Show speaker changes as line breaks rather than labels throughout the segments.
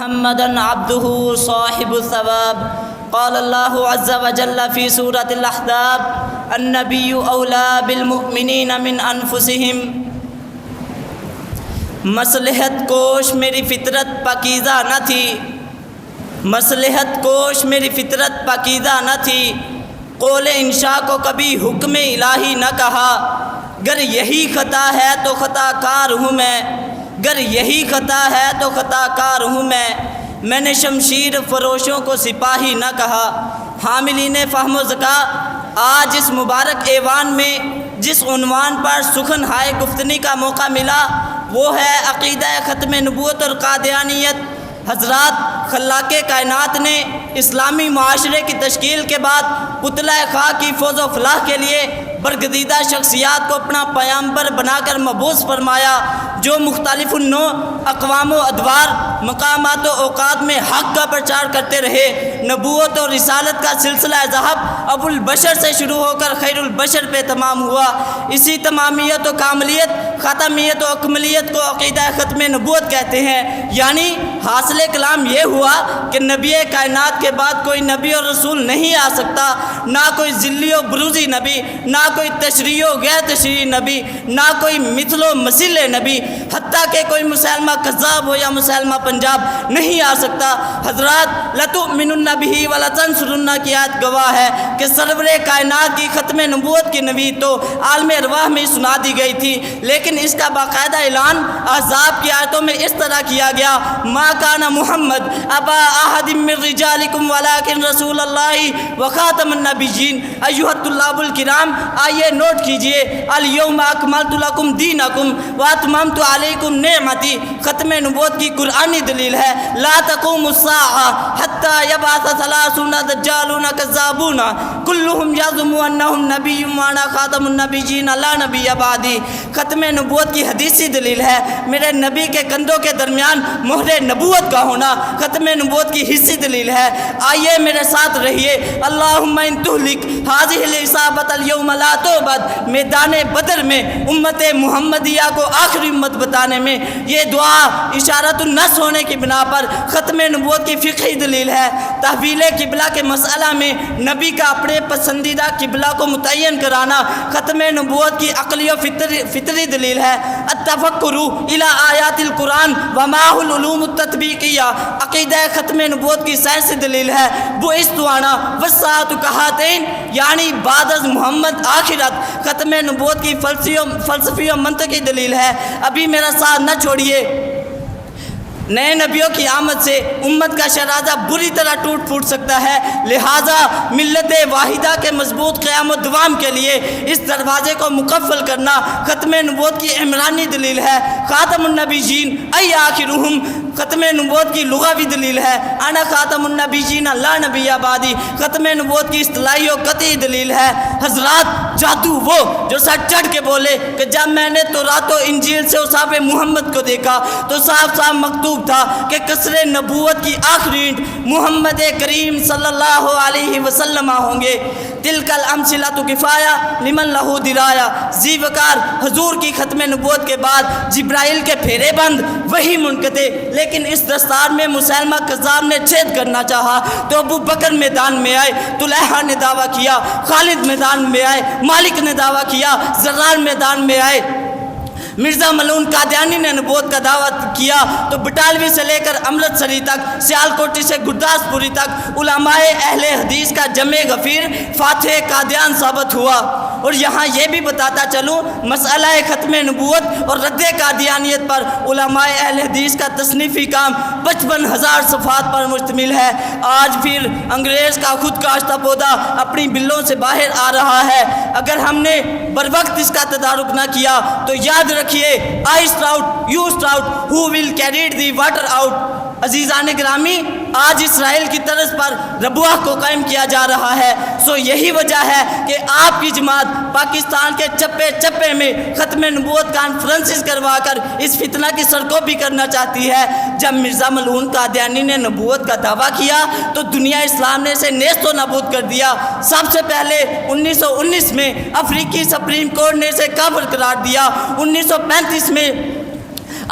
محمدا عبده صاحب الثواب قال الله عز وجل في سورة الأحزاب النبي أولى بالمؤمنين من أنفسهم مصلحت کوش میری فطرت پاکیزہ نہ تھی، مصلحت کوش میری فطرت پاکیزہ نہ تھی، قول انشاء کو کبھی حکم الہی نہ کہا، گر یہی خطا ہے تو خطا کار ہوں میں، گر یہی خطا ہے تو خطا کار ہوں میں نے شمشیر فروشوں کو سپاہی نہ کہا۔ حاملین فہم و ذکا، آج اس مبارک ایوان میں جس عنوان پر سخن ہائے گفتگو کا موقع ملا وہ ہے عقیدہ ختم نبوت اور قادیانیت۔ حضرات، خلاق کائنات نے اسلامی معاشرے کی تشکیل کے بعد پتلہ خاک کی فوز و فلاح کے لیے برگزیدہ شخصیات کو اپنا پیامبر بنا کر مبعوث فرمایا، جو مختلف النوع اقوام و ادوار مقامات و اوقات میں حق کا پرچار کرتے رہے۔ نبوت اور رسالت کا سلسلہ ذہب ابو البشر سے شروع ہو کر خیر البشر پہ تمام ہوا۔ اسی تمامیت و کاملیت، ختمیت و اکملیت کو عقیدہ ختم نبوت کہتے ہیں، یعنی حاصل کلام یہ ہوا کہ نبی کائنات کے بعد کوئی نبی اور رسول نہیں آ سکتا، نہ کوئی ذلی و بروزی نبی، نہ کوئی تشریعی و غیر تشریعی نبی، نہ کوئی مثل و مثیل نبی، حتیٰ کہ کوئی مسلمہ کذاب ہو یا مسلمہ پنجاب نہیں آ سکتا۔ حضرات، لَتُؤْمِنُنَّ بِهِ وَلَتَنْصُرُنَّ کی آیت گواہ ہے کہ سرور کائنات کی ختم نبوت کی نوید تو عالم ارواح میں سنا دی گئی تھی، لیکن اس کا باقاعدہ اعلان احزاب کی آیتوں میں اس طرح کیا گیا: ما کان محمد ابا احد من رجالکم ولکن رسول اللہ وخاتم النبیین۔ ایھا الطلاب الکرام، آئیے نوٹ کیجئے: الیوم اکملت لکم دینکم واتممت علیکم نعمتی ختم نبوت کی قرآنی دلیل ہے۔ لا تقوم الساعہ حتی یبعث ثلاثون دجالون کذابون کلہم یزعم انہم نبی وانا خاتم النبیین لا نبی بعدی۔ ختم نبوت کی حدیثی دلیل ہے، میرے نبی کے کندھوں کے درمیان مہر نبوت کا ہونا ختم نبوت کی حصی دلیل ہے۔ آئیے میرے ساتھ رہیے: اللہم ان تہلک ہذہ العصابۃ اليوم لا تعبد۔ میدان بدر میں امت محمدیہ کو آخری امت بتانے میں یہ دعا اشارت النص ہونے کی بنا پر ختم نبوت کی فقہی دلیل ہے۔ تحویل قبلہ کے مسئلہ میں نبی کا اپنے پسندیدہ قبلہ کو متعین کرانا ختم نبوت کی عقلی و فطری دلیل ہے۔ التفکر الی آیات القرآن ومعہ العلوم التطبیقیہ عقیدہ ختم نبوت کی سائنسی دلیل ہے۔ بعثت انا والساعۃ کہاتین، یعنی بعد از محمد آخرت ختم نبوت کی فلسفی و منطقی دلیل ہے۔ ابھی میرا ساتھ نہ چھوڑیے۔ نئے نبیوں کی آمد سے امت کا شرازہ بری طرح ٹوٹ پھوٹ سکتا ہے، لہٰذا ملت واحدہ کے مضبوط قیام و دوام کے لیے اس دروازے کو مقفل کرنا ختم نبوت کی عمرانی دلیل ہے۔ خاتم النبیین ای آخرہم ختم نبوت کی لغوی دلیل ہے۔ انا خاتم النبیین لا نبی بعدی ختم نبوت کی اصطلاحی و قطعی دلیل ہے۔ حضرات، جادو وہ جو سر چڑھ کے بولے کہ جب میں نے تورات و انجیل سے اصحاب محمد کو دیکھا تو صاف صاف مکتوب تھا کہ قصر نبوت کی آخری اینٹ محمد کریم صلی اللہ علیہ وسلم ہوں گے۔ تلک الامثلۃ کفایہ لمن لہ درایا۔ ذی وقار حضور کی ختم نبوت کے بعد جبرائیل کے پھیرے بند، وہی منقطع، لیکن اس دستار میں مسلمہ کذاب نے چھید کرنا چاہا تو ابو بکر میدان میں آئے، طلحہ نے دعویٰ کیا، خالد میدان میں آئے، مالک نے دعویٰ کیا، زرار میدان میں آئے، مرزا ملعون قادیانی نے نبوت کا دعویٰ کیا تو بٹالوی سے لے کر امرتسری تک، سیالکوٹی سے گرداسپوری تک علماء اہل حدیث کا جمع غفیر فاتح قادیان ثابت ہوا۔ اور یہاں یہ بھی بتاتا چلوں، مسئلہ ختم نبوت اور رد قادیانیت پر علماء اہل حدیث کا تصنیفی کام 55,000 صفحات پر مشتمل ہے۔ آج پھر انگریز کا خود کاشتہ پودا اپنی بلوں سے باہر آ رہا ہے۔ اگر ہم نے بروقت اس کا تدارک نہ کیا تو یاد رکھیے، آئی اسٹراؤٹ یو اسٹراؤٹ who will carried the water out. عزیزان گرامی، آج اسرائیل کی طرز پر ربوہ کو قائم کیا جا رہا ہے، سو یہی وجہ ہے کہ آپ کی جماعت پاکستان کے چپے چپے میں ختم نبوت کانفرنسز کروا کر اس فتنہ کی سرکوبی کرنا چاہتی ہے۔ جب مرزا ملعون قادیانی نے نبوت کا دعویٰ کیا تو دنیا اسلام نے اسے نیست و نابود کر دیا۔ سب سے پہلے 1919 میں افریقی سپریم کورٹ نے اسے کافر قرار دیا۔ 1935 میں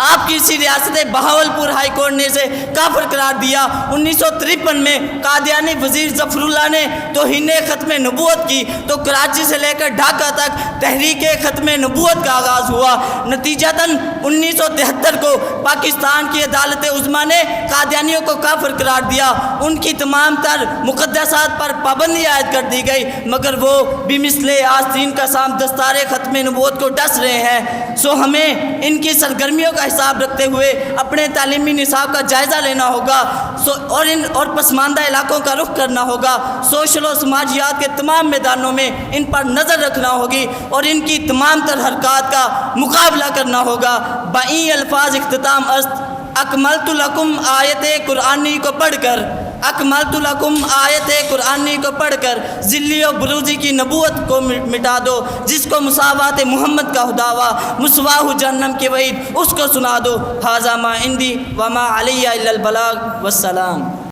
آپ کی اسی ریاست بہاولپور ہائی کورٹ نے اسے کافر قرار دیا۔ 1953 میں قادیانی وزیر ظفر اللہ نے توہین ختم نبوت کی تو کراچی سے لے کر ڈھاکہ تک تحریک ختم نبوت کا آغاز ہوا۔ نتیجتاً 1973 کو پاکستان کی عدالت عظمیٰ نے قادیانیوں کو کافر قرار دیا، ان کی تمام تر مقدسات پر پابندی عائد کر دی گئی، مگر وہ بمثل آستین کا سام دستار ختم نبوت کو ڈس رہے ہیں۔ سو ہمیں ان کی سرگرمیوں کا حساب رکھتے ہوئے اپنے تعلیمی نصاب کا جائزہ لینا ہوگا اور پسماندہ علاقوں کا رخ کرنا ہوگا۔ سوشل و سماجیات کے تمام میدانوں میں ان پر نظر رکھنا ہوگی اور ان کی تمام تر حرکات کا مقابلہ کرنا ہوگا۔ بائیں الفاظ اختتام است اکملت لکم آیت قرآنی کو پڑھ کر ذلی و بروزی کی نبوت کو مٹا دو، جس کو مساوات محمد کا دعویٰ مسواہ جہنم کی وعید اس کو سنا دو۔ ھذا ما عندی وما علی الا البلاغ والسلام۔